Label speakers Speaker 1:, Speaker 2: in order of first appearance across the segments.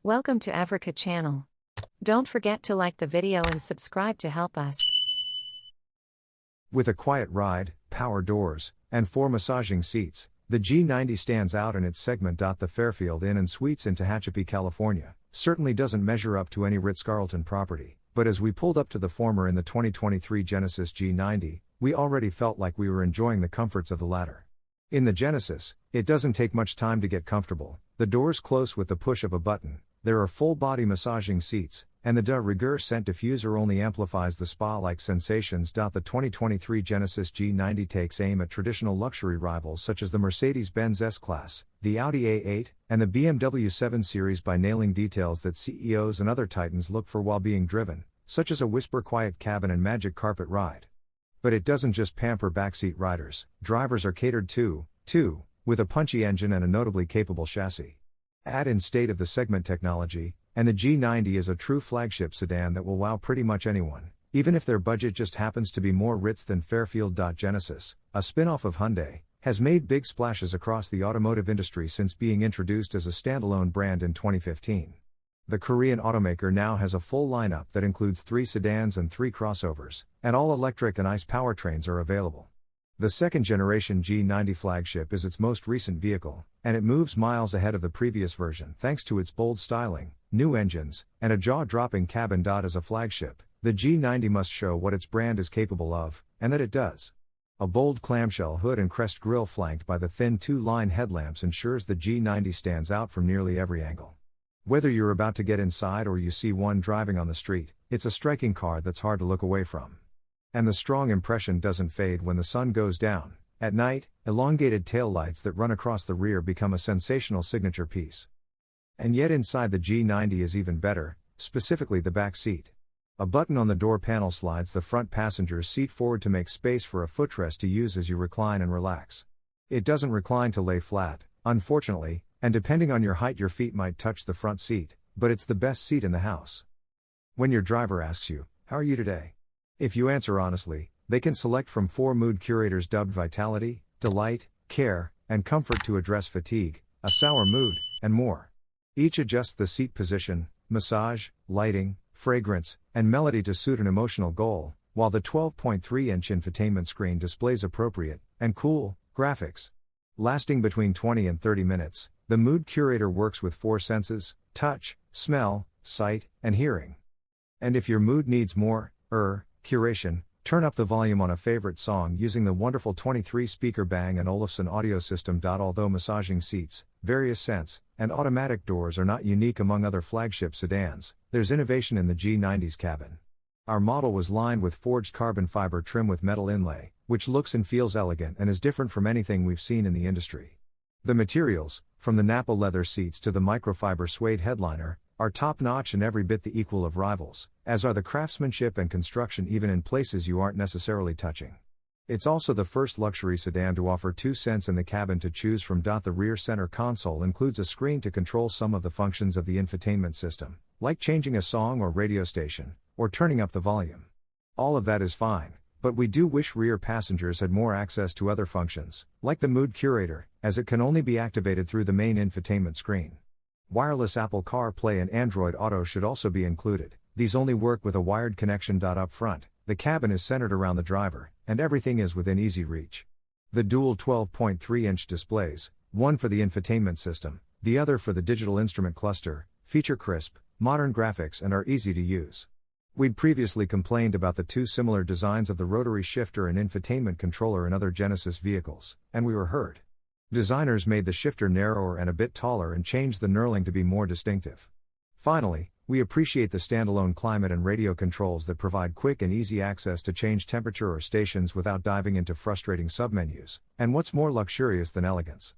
Speaker 1: Welcome to Africa channel. Don't forget to like the video and subscribe to help us.
Speaker 2: With a quiet ride, power doors, and 4 massaging seats, the G90 stands out in its segment. The Fairfield Inn and Suites in Tehachapi, California, certainly doesn't measure up to any Ritz-Carlton property, but as we pulled up to the former in the 2023 Genesis G90, we already felt like we were enjoying the comforts of the latter. In the Genesis, it doesn't take much time to get comfortable. The doors close with the push of a button. There are full-body massaging seats, and the de rigueur scent diffuser only amplifies the spa-like sensations. The 2023 Genesis G90 takes aim at traditional luxury rivals such as the Mercedes-Benz S-Class, the Audi A8, and the BMW 7 Series by nailing details that CEOs and other titans look for while being driven, such as a whisper-quiet cabin and magic carpet ride. But it doesn't just pamper backseat riders. Drivers are catered to, too, with a punchy engine and a notably capable chassis. Add in state-of-the-segment technology, and the G90 is a true flagship sedan that will wow pretty much anyone, even if their budget just happens to be more Ritz than Fairfield. Genesis, a spin-off of Hyundai, has made big splashes across the automotive industry since being introduced as a standalone brand in 2015. The Korean automaker now has a full lineup that includes 3 sedans and 3 crossovers, and all electric and ICE powertrains are available. The second-generation G90 Flagship is its most recent vehicle, and it moves miles ahead of the previous version thanks to its bold styling, new engines, and a jaw-dropping cabin. As a flagship, the G90 must show what its brand is capable of, and that it does. A bold clamshell hood and crest grille flanked by the thin 2-line headlamps ensures the G90 stands out from nearly every angle. Whether you're about to get inside or you see one driving on the street, it's a striking car that's hard to look away from. And the strong impression doesn't fade when the sun goes down. At night, elongated taillights that run across the rear become a sensational signature piece. And yet inside the G90 is even better, specifically the back seat. A button on the door panel slides the front passenger's seat forward to make space for a footrest to use as you recline and relax. It doesn't recline to lay flat, unfortunately, and depending on your height your feet might touch the front seat, but it's the best seat in the house. When your driver asks you, "How are you today?" if you answer honestly, they can select from 4 mood curators dubbed Vitality, Delight, Care, and Comfort to address fatigue, a sour mood, and more. Each adjusts the seat position, massage, lighting, fragrance, and melody to suit an emotional goal, while the 12.3-inch infotainment screen displays appropriate, and cool, graphics. Lasting between 20 and 30 minutes, the mood curator works with 4 senses: touch, smell, sight, and hearing. And if your mood needs more, curation, turn up the volume on a favorite song using the wonderful 23-speaker Bang & Olufsen audio system. Although massaging seats, various scents, and automatic doors are not unique among other flagship sedans, there's innovation in the G90's cabin. Our model was lined with forged carbon fiber trim with metal inlay, which looks and feels elegant and is different from anything we've seen in the industry. The materials, from the Napa leather seats to the microfiber suede headliner, are top-notch and every bit the equal of rivals, as are the craftsmanship and construction even in places you aren't necessarily touching. It's also the first luxury sedan to offer 2 scents in the cabin to choose from. The rear center console includes a screen to control some of the functions of the infotainment system, like changing a song or radio station, or turning up the volume. All of that is fine, but we do wish rear passengers had more access to other functions, like the mood curator, as it can only be activated through the main infotainment screen. Wireless Apple CarPlay and Android Auto should also be included. These only work with a wired connection. Up front, the cabin is centered around the driver, and everything is within easy reach. The dual 12.3-inch displays, one for the infotainment system, the other for the digital instrument cluster, feature crisp, modern graphics and are easy to use. We'd previously complained about the 2 similar designs of the rotary shifter and infotainment controller in other Genesis vehicles, and we were heard. Designers made the shifter narrower and a bit taller and changed the knurling to be more distinctive. Finally, we appreciate the standalone climate and radio controls that provide quick and easy access to change temperature or stations without diving into frustrating submenus, and what's more luxurious than elegance?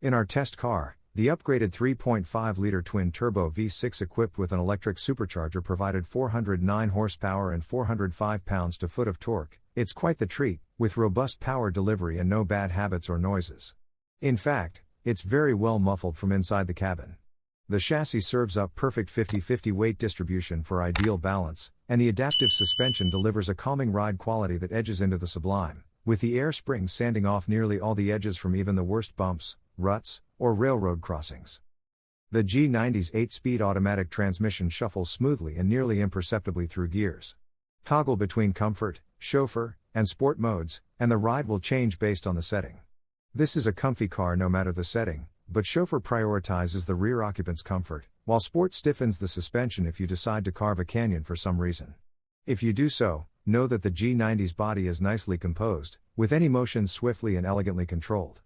Speaker 2: In our test car, the upgraded 3.5-liter twin-turbo V6 equipped with an electric supercharger provided 409 horsepower and 405 pounds-to-foot of torque. It's quite the treat, with robust power delivery and no bad habits or noises. In fact, it's very well muffled from inside the cabin. The chassis serves up perfect 50-50 weight distribution for ideal balance, and the adaptive suspension delivers a calming ride quality that edges into the sublime, with the air springs sanding off nearly all the edges from even the worst bumps, ruts, or railroad crossings. The G90's 8-speed automatic transmission shuffles smoothly and nearly imperceptibly through gears. Toggle between comfort, chauffeur, and sport modes, and the ride will change based on the setting. This is a comfy car no matter the setting, but chauffeur prioritizes the rear occupant's comfort, while sport stiffens the suspension if you decide to carve a canyon for some reason. If you do so, know that the G90's body is nicely composed, with any motions swiftly and elegantly controlled.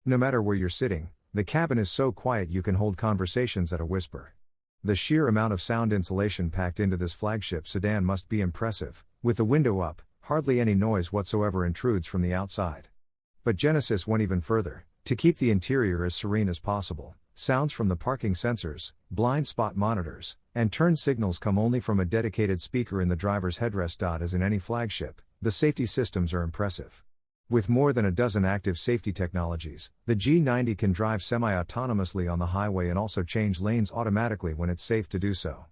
Speaker 2: No matter where you're sitting, the cabin is so quiet you can hold conversations at a whisper. The sheer amount of sound insulation packed into this flagship sedan must be impressive. With the window up, hardly any noise whatsoever intrudes from the outside. But Genesis went even further. To keep the interior as serene as possible, sounds from the parking sensors, blind spot monitors, and turn signals come only from a dedicated speaker in the driver's headrest. As in any flagship, the safety systems are impressive. With more than a dozen active safety technologies, the G90 can drive semi-autonomously on the highway and also change lanes automatically when it's safe to do so.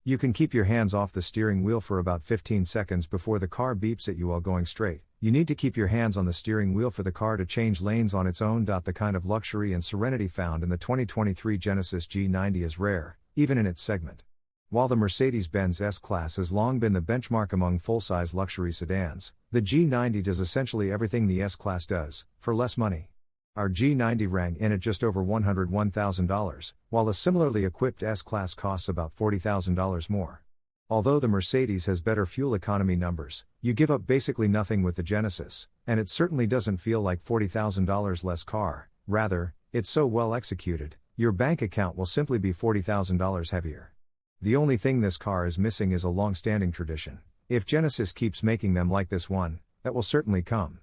Speaker 2: You can keep your hands off the steering wheel for about 15 seconds before the car beeps at you while going straight. You need to keep your hands on the steering wheel for the car to change lanes on its own. The kind of luxury and serenity found in the 2023 Genesis G90 is rare, even in its segment. While the Mercedes-Benz S-Class has long been the benchmark among full-size luxury sedans, the G90 does essentially everything the S-Class does, for less money. Our G90 rang in at just over $101,000, while a similarly equipped S-Class costs about $40,000 more. Although the Mercedes has better fuel economy numbers, you give up basically nothing with the Genesis, and it certainly doesn't feel like $40,000 less car. Rather, it's so well executed, your bank account will simply be $40,000 heavier. The only thing this car is missing is a long-standing tradition. If Genesis keeps making them like this one, that will certainly come.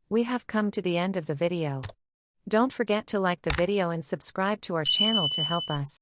Speaker 1: We have come to the end of the video. Don't forget to like the video and subscribe to our channel to help us.